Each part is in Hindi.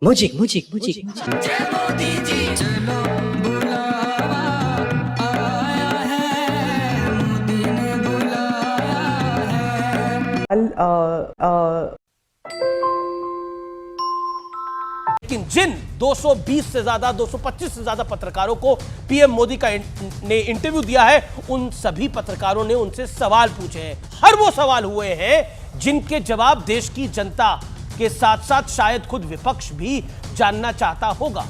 म्यूजिक म्यूजिक म्यूजिक लेकिन जिन 220 से ज्यादा 225 से ज्यादा पत्रकारों को पीएम मोदी का ने इंटरव्यू दिया है, उन सभी पत्रकारों ने उनसे सवाल पूछे हैं। हर वो सवाल हुए हैं जिनके जवाब देश की जनता के साथ साथ शायद खुद विपक्ष भी जानना चाहता होगा।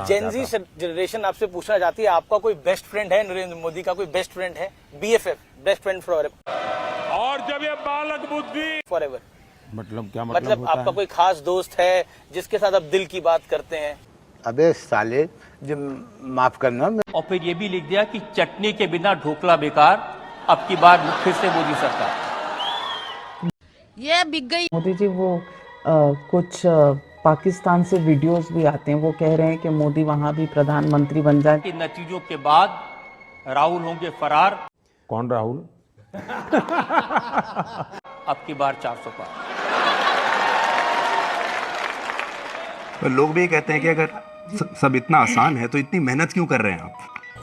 जेन जी जनरेशन आपसे पूछना चाहती है, आपका कोई बेस्ट फ्रेंड है? नरेंद्र मोदी का कोई बेस्ट फ्रेंड है? BFF, बेस्ट फ्रेंड फॉर और जब ये बालक बुद्धि फॉरएवर, मतलब क्या मतलब आपका कोई खास दोस्त है जिसके साथ आप दिल की बात करते हैं? अबे साले, जो माफ करना। और फिर ये भी लिख दिया कि चटनी के बिना ढोकला बेकार, अब की बार फिर से मोदी सरकार। ये बिक गई। मोदी जी वो कुछ पाकिस्तान से वीडियोस भी आते हैं, वो कह रहे हैं कि मोदी वहां भी प्रधानमंत्री बन जाए। कि नतीजों के बाद राहुल होंगे फरार। कौन राहुल? अब की बार 400 पार। पर लोग भी कहते हैं कि अगर सब इतना आसान है तो इतनी मेहनत क्यों कर रहे हैं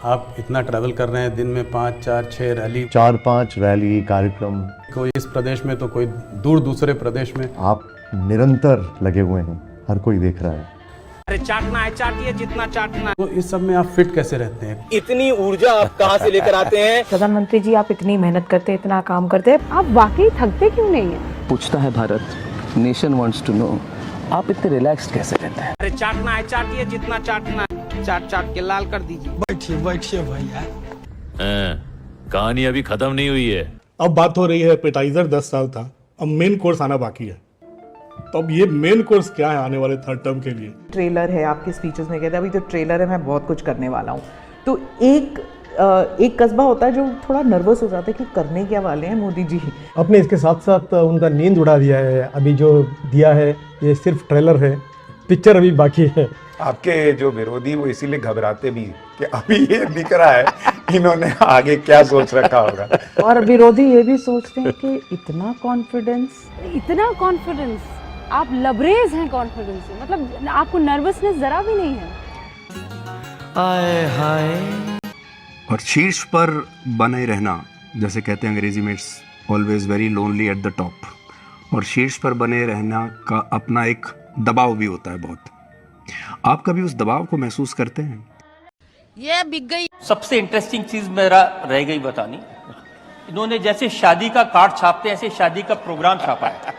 आप इतना ट्रैवल कर रहे हैं, दिन में 5, 4, 6 रैली, 4-5 रैली कार्यक्रम, कोई इस प्रदेश में तो कोई दूर दूसरे प्रदेश में। आप निरंतर लगे हुए हैं, हर कोई देख रहा है। अरे चाटना है, चाटिए जितना चाटना है। तो इस सब में आप फिट कैसे रहते हैं? इतनी ऊर्जा आप कहाँ से लेकर आते हैं? प्रधानमंत्री जी, आप इतनी मेहनत करते हैं, इतना काम करते हैं, आप वाकई थकते क्यों नहीं है? पूछता है Bharat, nation wants to know, आप इतने रिलैक्स्ड कैसे रहते हैं? अरे चाटना है, चाटिए जितना चाटना है, चाट चाट के लाल कर दीजिए। बैठिए बैठिए भैया, कहानी अभी खत्म नहीं हुई है। अब बात हो रही है एपेटाइजर 10 साल था, अब मेन कोर्स आना बाकी है। तो अब ये मेन कोर्स क्या है आने वाले थर्ड टर्म के लिए? ट्रेलर है, आपके स्पीचेस में कहते हैं अभी तो ट्रेलर है, मैं बहुत कुछ करने वाला हूँ। तो एक कस्बा होता है जो थोड़ा नर्वस हो जाता है कि करने क्या वाले हैं मोदी जी। अपने इसके साथ साथ उनका नींद उड़ा दिया है। अभी जो दिया है ये सिर्फ ट्रेलर है, पिक्चर अभी बाकी है। आपके जो विरोधी वो इसीलिए घबराते भी कि अभी ये दिख रहा है इन्होंने आगे क्या सोच रखा होगा। और विरोधी ये भी सोचते हैं कि इतना कॉन्फिडेंस, आप लबरेज हैं कॉन्फिडेंस से, मतलब आपको नर्वसनेस जरा भी नहीं है। आए हाय। और शीर्ष पर बने रहना, जैसे कहते हैं अंग्रेजी में, it's always very lonely at the top. और शीर्ष पर बने रहना का अपना एक दबाव भी होता है बहुत। आप कभी उस दबाव को महसूस करते हैं? ये बिक गई। सबसे इंटरेस्टिंग चीज मेरा रह गई बतानी, इन्होंने जैसे शादी का कार्ड छापते हैं ऐसे शादी का प्रोग्राम छापा है।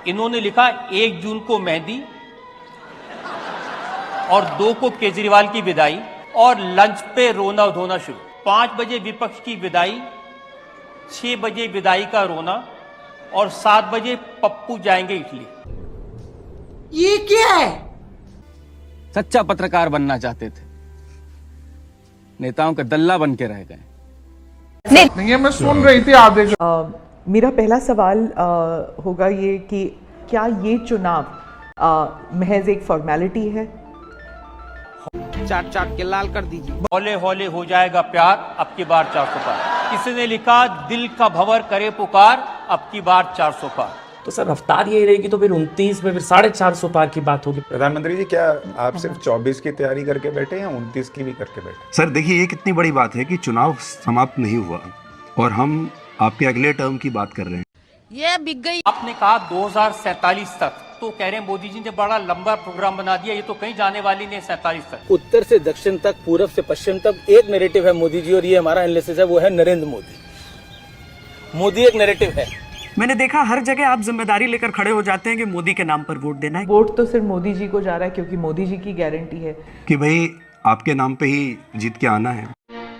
इन्होंने लिखा 1 जून को मेहंदी और 2 को केजरीवाल की विदाई और लंच पे रोना धोना शुरू। 5 बजे विपक्ष की विदाई, 6 बजे विदाई का रोना और 7 बजे पप्पू जाएंगे इटली। ये क्या है? सच्चा पत्रकार बनना चाहते थे, नेताओं का दल्ला बन के रह गए। नहीं, मैं सुन रही थी आधे। मेरा पहला सवाल होगा ये कि क्या ये चुनाव महज एक फॉर्मेलिटी है? चाट चाट के लाल कर दीजिए। हौले हौले हो जाएगा प्यार, अब की बार 400 पार। किसी ने लिखा दिल का भंवर करे पुकार, अब की बार 400 पार। तो सर रफ्तार यही रहेगी तो फिर 29 में फिर 450 पार की बात होगी। प्रधानमंत्री जी, क्या आप सिर्फ 24 की तैयारी करके बैठे या 29 की भी करके बैठे? सर देखिए, ये कितनी बड़ी बात है कि चुनाव समाप्त नहीं हुआ और हम आपके अगले टर्म की बात कर रहे हैं। ये बिक गई। आपने कहा 2047 तक, तो कह रहे हैं मोदी जी ने बड़ा लंबा प्रोग्राम बना दिया, ये तो कहीं जाने वाली नहीं 47 तक। उत्तर से दक्षिण तक, पूरब से पश्चिम तक एक नैरेटिव है मोदी जी, और ये हमारा एनालिसिस है, वो है नरेंद्र मोदी। मोदी एक नैरेटिव है। मैंने देखा हर जगह आप जिम्मेदारी लेकर खड़े हो जाते हैं कि मोदी के नाम पर वोट देना है। वोट तो सिर्फ मोदी जी को जा रहा है क्योंकि मोदी जी की गारंटी है कि भाई आपके नाम पे ही जीत के आना है।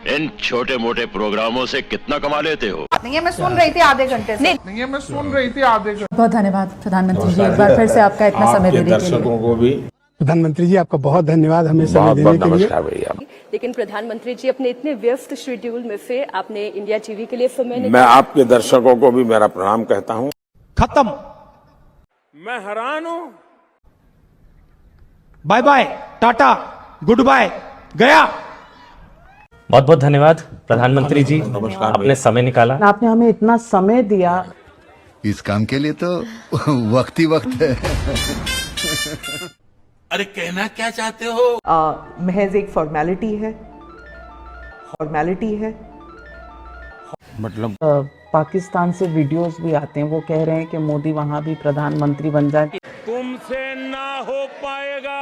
इन छोटे मोटे प्रोग्रामों से कितना कमा लेते हो? नहीं, मैं सुन रही थी आधे घंटे से। नहीं, मैं सुन रही थी आधे घंटे। बहुत धन्यवाद प्रधानमंत्री जी, एक बार फिर से आपका इतना समय देने के लिए। दर्शकों को भी प्रधानमंत्री जी आपका बहुत धन्यवाद हमें समय देने के लिए। भैया। लेकिन प्रधानमंत्री जी अपने इतने व्यस्त शेड्यूल में से आपने इंडिया टीवी के लिए समय मैं आपके दर्शकों को भी मेरा प्रणाम कहता हूँ। खत्म। मैं हैरान हूँ। Bye bye, ta-ta, goodbye, गया। बहुत बहुत धन्यवाद प्रधानमंत्री जी, आपने समय निकाला। आपने हमें इतना समय दिया। इस काम के लिए तो वक्त ही वक्त है। अरे कहना क्या चाहते हो? महज एक फॉर्मेलिटी है, मतलब पाकिस्तान से वीडियोस भी आते हैं, वो कह रहे हैं कि मोदी वहाँ भी प्रधानमंत्री बन जाए। तुमसे ना हो पाएगा।